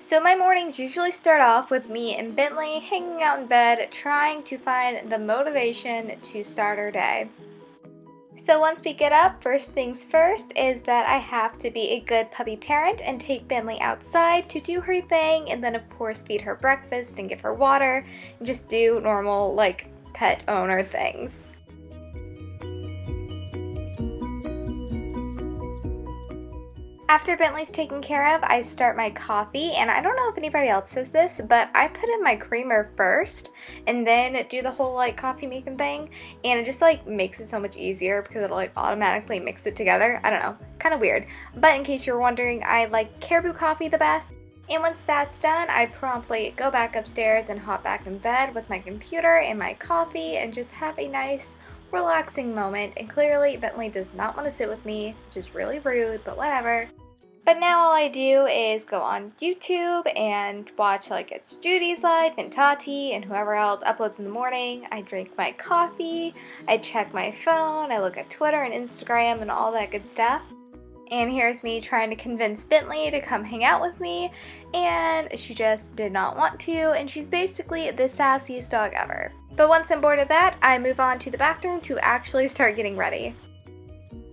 So my mornings usually start off with me and Bentley hanging out in bed trying to find the motivation to start our day. So once we get up, first things first is that I have to be a good puppy parent and take Bentley outside to do her thing, and then of course feed her breakfast and give her water and just do normal pet owner things. After Bentley's taken care of, I start my coffee, and I don't know if anybody else does this, but I put in my creamer first and then do the whole coffee making thing, and it just makes it so much easier because it'll automatically mix it together. I don't know, kind of weird. But in case you're wondering, I like Caribou coffee the best. And once that's done, I promptly go back upstairs and hop back in bed with my computer and my coffee and just have a nice relaxing moment. And clearly Bentley does not want to sit with me, which is really rude, but whatever. But now all I do is go on YouTube and watch It's Judy's Life and Tati and whoever else uploads in the morning. I drink my coffee, I check my phone, I look at Twitter and Instagram and all that good stuff. And here's me trying to convince Bentley to come hang out with me, and she just did not want to, and she's basically the sassiest dog ever. But once I'm bored of that, I move on to the bathroom to actually start getting ready.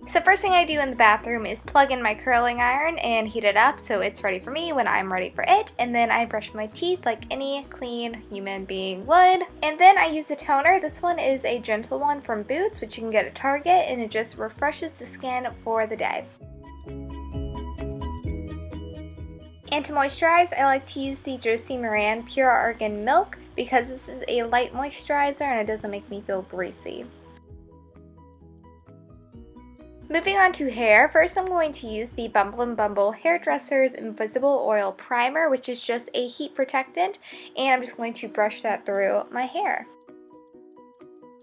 So first thing I do in the bathroom is plug in my curling iron and heat it up so it's ready for me when I'm ready for it, and then I brush my teeth like any clean human being would. And then I use a toner. This one is a gentle one from Boots, which you can get at Target, and it just refreshes the skin for the day. And to moisturize, I like to use the Josie Maran Pure Argan Milk because this is a light moisturizer and it doesn't make me feel greasy. Moving on to hair, first I'm going to use the Bumble & Bumble Hairdresser's Invisible Oil Primer, which is just a heat protectant, and I'm just going to brush that through my hair.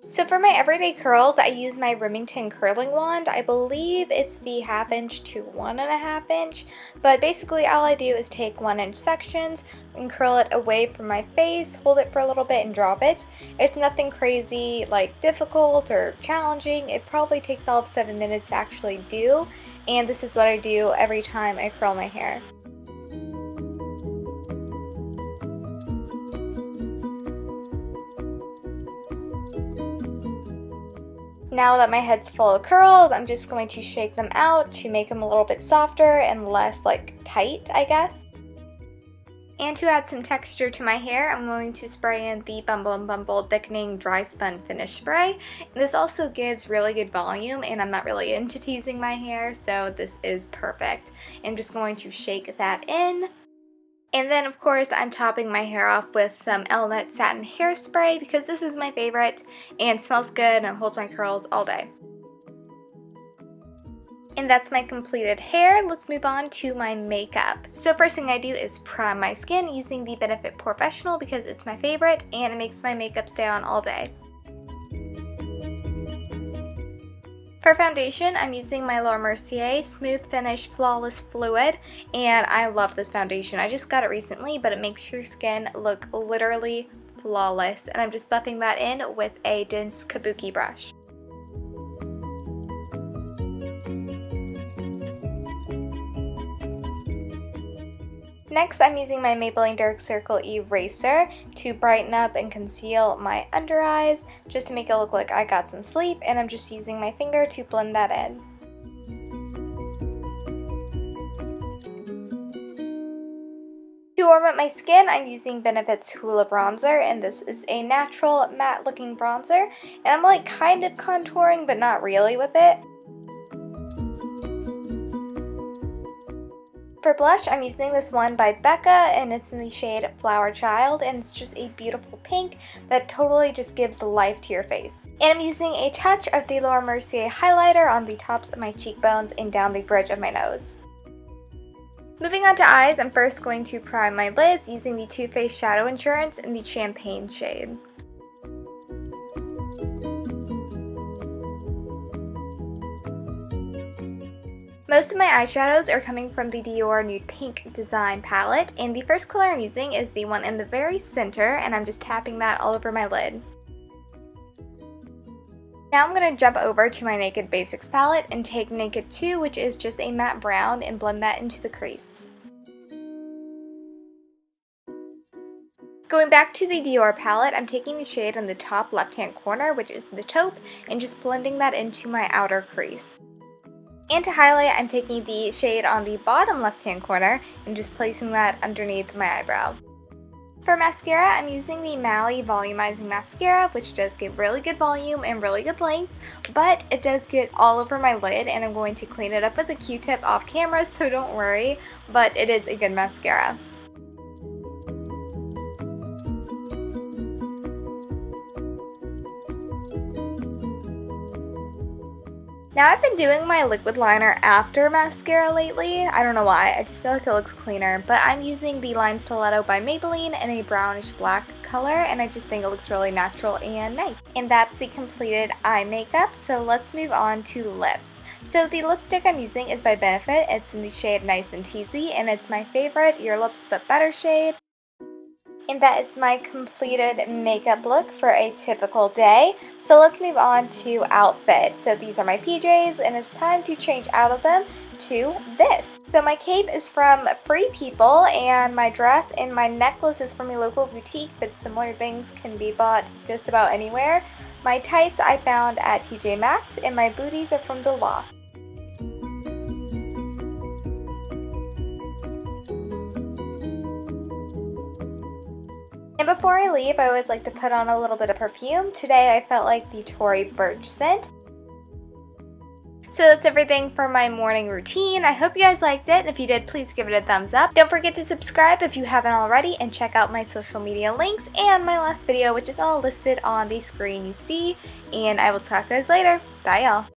So for my everyday curls, I use my Remington curling wand. I believe it's the 1/2 inch to 1.5 inch, but basically all I do is take 1 inch sections and curl it away from my face, hold it for a little bit and drop it. It's nothing crazy difficult or challenging. It probably takes all of 7 minutes to actually do, and this is what I do every time I curl my hair. Now that my head's full of curls, I'm just going to shake them out to make them a little bit softer and less tight, I guess. And to add some texture to my hair, I'm going to spray in the Bumble & Bumble Thickening Dry Spun Finish Spray. And this also gives really good volume, and I'm not really into teasing my hair, so this is perfect. I'm just going to shake that in. And then of course I'm topping my hair off with some Elnett Satin Hairspray because this is my favorite and smells good and holds my curls all day. And that's my completed hair. Let's move on to my makeup. So first thing I do is prime my skin using the Benefit Professional because it's my favorite and it makes my makeup stay on all day. For foundation, I'm using my Laura Mercier Smooth Finish Flawless Fluid, and I love this foundation. I just got it recently, but it makes your skin look literally flawless, and I'm just buffing that in with a dense kabuki brush. Next, I'm using my Maybelline Dark Circle Eraser to brighten up and conceal my under eyes, just to make it look like I got some sleep, and I'm just using my finger to blend that in. To warm up my skin, I'm using Benefit's Hoola Bronzer, and this is a natural matte looking bronzer, and I'm kind of contouring but not really with it. For blush, I'm using this one by Becca, and it's in the shade Flower Child, and it's just a beautiful pink that totally just gives life to your face. And I'm using a touch of the Laura Mercier highlighter on the tops of my cheekbones and down the bridge of my nose. Moving on to eyes, I'm first going to prime my lids using the Too Faced Shadow Insurance in the Champagne shade. Most of my eyeshadows are coming from the Dior Nude Pink Design palette, and the first color I'm using is the one in the very center, and I'm just tapping that all over my lid. Now I'm going to jump over to my Naked Basics palette and take Naked 2, which is just a matte brown, and blend that into the crease. Going back to the Dior palette, I'm taking the shade on the top left-hand corner, which is the taupe, and just blending that into my outer crease. And to highlight, I'm taking the shade on the bottom left-hand corner and just placing that underneath my eyebrow. For mascara, I'm using the Mally Volumizing Mascara, which does give really good volume and really good length, but it does get all over my lid, and I'm going to clean it up with a Q-tip off camera, so don't worry, but it is a good mascara. Now I've been doing my liquid liner after mascara lately. I don't know why, I just feel like it looks cleaner, but I'm using the Line Stiletto by Maybelline in a brownish black color, and I just think it looks really natural and nice. And that's the completed eye makeup, so let's move on to lips. So the lipstick I'm using is by Benefit. It's in the shade Nice and Teasy, and it's my favorite Your Lips But Better shade. And that is my completed makeup look for a typical day. So let's move on to outfit. So these are my PJs, and it's time to change out of them to this. So my cape is from Free People, and my dress and my necklace is from a local boutique, but similar things can be bought just about anywhere. My tights I found at TJ Maxx, and my booties are from The Loft. And before I leave, I always like to put on a little bit of perfume. Today I felt like the Tory Burch scent. So that's everything for my morning routine. I hope you guys liked it, and if you did, please give it a thumbs up. Don't forget to subscribe if you haven't already, and check out my social media links and my last video, which is all listed on the screen you see. And I will talk to you guys later. Bye y'all.